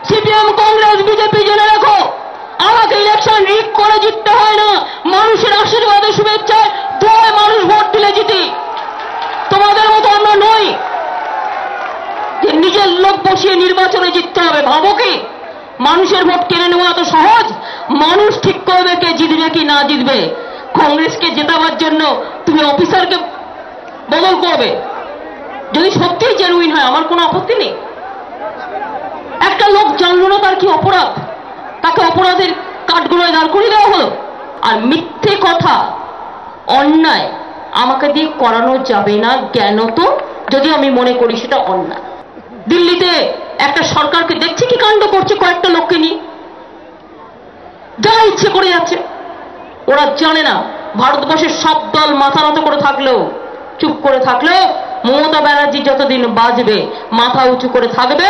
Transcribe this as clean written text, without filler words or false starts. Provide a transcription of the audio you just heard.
CPM, Congress, BJP জেনে রাখো, আমাকে ইলেকশন রিগ করে জিততে হয় না, মানুষের আশীর্বাদে শুভেচ্ছায় দোয়ায় মানুষ ভোট দিলে জিতি। তোমাদের মতো আমরা নই যে নিজের লোক বসিয়ে নির্বাচনে জিততে হবে। ভাবো কি মানুষের ভোট কেড়ে নেওয়া এত সহজ? মানুষ ঠিক করবে কে জিতবে কি না জিতবে। কংগ্রেসকে জেতাবার জন্য তুমি অফিসারকে বদল করবে, যদি সত্যিই জেনুইন হয় আমার কোনো আপত্তি নেই। একটা লোক জানলো না তার কি অপরাধ, তাকে অপরাধের কাঠগড়ায় দাঁড় করিয়ে দেওয়া হলো। আর মিথ্যে কথা, অন্যায় আমাকে দিয়ে করানো যাবে না জ্ঞানত, যদি আমি মনে করি সেটা অন্যায়। দিল্লিতে একটা সরকারকে দেখছি কি কাণ্ড করছে, কয়েকটা লোককে নিয়ে যা ইচ্ছে করে যাচ্ছে। ওরা জানে না ভারতবর্ষের সব দল মাথা নত করে থাকলেও, চুপ করে থাকলেও মমতা ব্যানার্জি যতদিন বাঁচবে মাথা উঁচু করে থাকবে,